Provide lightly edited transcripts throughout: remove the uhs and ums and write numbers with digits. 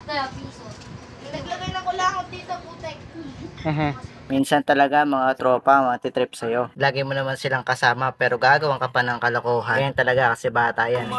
Kaya piso. Naglagay ng kulangot dito, putek. Minsan talaga mga tropa, matitrip sa'yo. Lagi mo naman silang kasama pero gagawan ka pa ng kalokohan. Ganyan talaga kasi bata yan.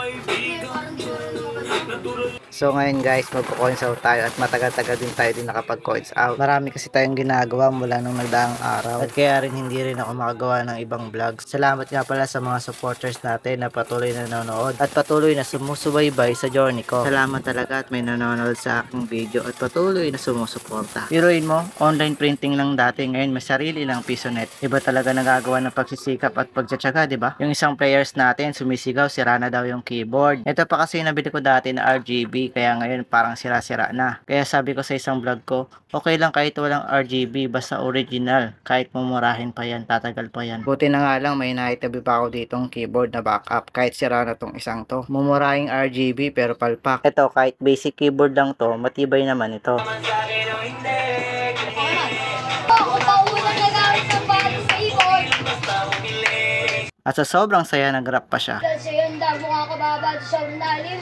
So ngayon guys, magpo-coins out tayo at matagal-tagal din tayo din nakapag-coins out. Marami kasi tayong ginagawa mula nung nagdaang araw. At kaya rin hindi rin ako makagawa ng ibang vlogs. Salamat nga pala sa mga supporters natin na patuloy na nanonood at patuloy na sumusubaybay sa journey ko. Salamat talaga at may nanonood sa aking video at patuloy na sumusuporta. Piruin mo, online printing lang dati, ngayon may sarili lang PisoNet. Iba talaga nagagawa ng pagsisikap at pagtsatsaga, di ba? Yung isang players natin sumisigaw, sira na daw yung keyboard. Ito pa kasi nabili ko dati na RGB, kaya ngayon parang sira-sira na. Kaya sabi ko sa isang vlog ko, okay lang kahit walang RGB, basta original. Kahit mumurahin pa yan, tatagal pa yan. Buti na nga lang may naitabi pa ako ditong keyboard na backup, kahit sira na tong isang to. Mumurahing RGB pero palpak. Ito kahit basic keyboard lang to, matibay naman ito. Ako pa unang nagamit ng bago sa keyboard. At sa sobrang saya, nag-rap pa siya. Kasi yun daw, mukha ka babado sa lalim.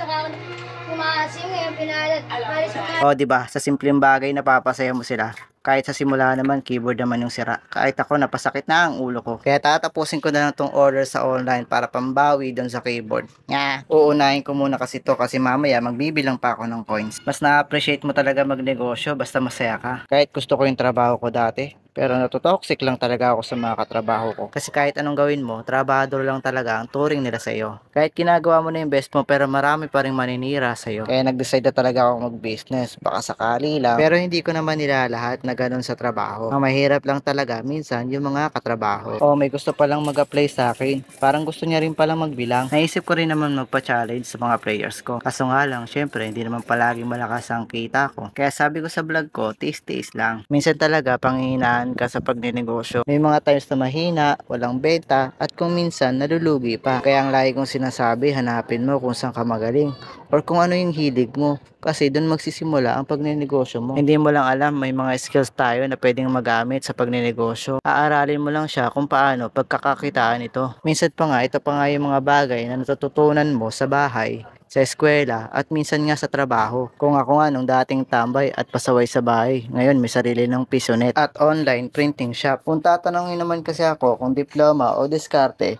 Nakakamasim ngayon pinalat. Alis mo. O, diba? Sa simpleng bagay, napapasaya mo sila. Kahit sa simula naman, keyboard naman yung sira. Kahit ako, napasakit na ang ulo ko. Kaya tatapusin ko na lang tong order sa online para pambawi doon sa keyboard. Nga, uunahin ko muna kasi to kasi mamaya magbibilang pa ako ng coins. Mas na-appreciate mo talaga magnegosyo basta masaya ka. Kahit gusto ko yung trabaho ko dati, pero natutoxic lang talaga ako sa mga katrabaho ko. Kasi kahit anong gawin mo, trabahador lang talaga ang turing nila sa'yo. Kahit ginagawa mo na yung best mo, pero marami pa rin maninira sa'yo. Kaya nag-decide na talaga ako mag-business. Baka sakali lang. Pero hindi ko naman nilalahat na ganun sa trabaho. Ang mahirap lang talaga minsan yung mga katrabaho. O may gusto palang mag-apply sa akin. Parang gusto niya rin palang magbilang. Naisip ko rin naman magpa-challenge sa mga players ko. Kaso nga lang, syempre, hindi naman palaging malakas ang kita ko. Kaya sabi ko sa vlog ko, tiis-tiis lang. Minsan talaga, panghihinaan ka sa pagnenegosyo. May mga times na mahina, walang benta, at kung minsan nalulugi pa. Kaya ang lagi kong sinasabi, hanapin mo kung saan ka magaling or kung ano yung hilig mo. Kasi doon magsisimula ang pagnenegosyo mo. Hindi mo lang alam, may mga skills tayo na pwedeng magamit sa pagnenegosyo. Aaralin mo lang siya kung paano pagkakakitaan ito. Minsan pa nga, ito pa nga yung mga bagay na natututunan mo sa bahay, sa eskwela, at minsan nga sa trabaho. Kung ako nga nung dating tambay at pasaway sa bahay, ngayon may sarili ng PisoNet at online printing shop. Kung tatanungin naman kasi ako kung diploma o diskarte,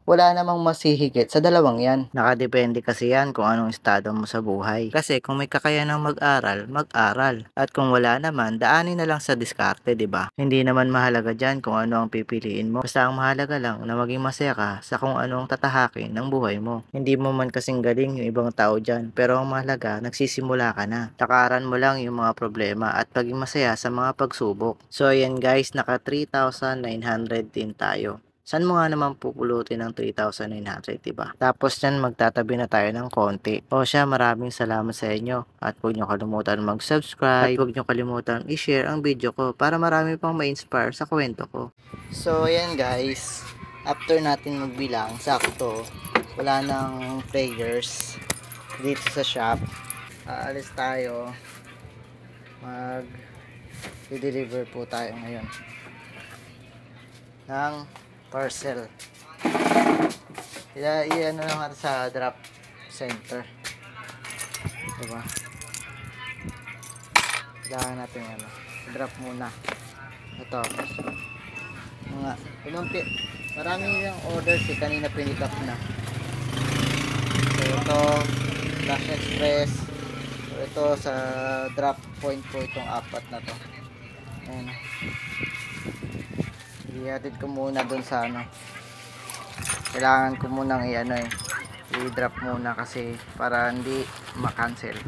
wala namang masihigit sa dalawang yan. Nakadepende kasi yan kung anong estado mo sa buhay. Kasi kung may kakayanang mag-aral, mag-aral. At kung wala naman, daanin na lang sa diskarte, di ba? Hindi naman mahalaga dyan kung ano ang pipiliin mo. Basta ang mahalaga lang na maging masaya ka sa kung ano ang tatahakin ng buhay mo. Hindi mo man kasing galing yung ibang tao dyan, pero ang mahalaga, nagsisimula ka na. Takaran mo lang yung mga problema at paging masaya sa mga pagsubok. So ayan guys, naka 3,900 din tayo. Saan mo nga naman pupulutin ng 3,900, diba? Tapos yan, magtatabi na tayo ng konti. O siya, maraming salamat sa inyo. At huwag nyo kalimutan mag-subscribe. At huwag nyo kalimutan i-share ang video ko para marami pang ma-inspire sa kwento ko. So, ayan guys. After natin magbilang, sakto, wala nang players dito sa shop. Aalis tayo. Mag-deliver po tayo ngayon ng parcel. Iyan na lang sa drop center. Diba? Kailangan natin drop muna. Ito. Marami yung orders kanina pinick up na. So ito, Flash Express. So ito sa drop point po itong apat na to. Ayan. I-edit ko muna dun sa kailangan ko munang i-drop muna kasi para hindi ma-cancel.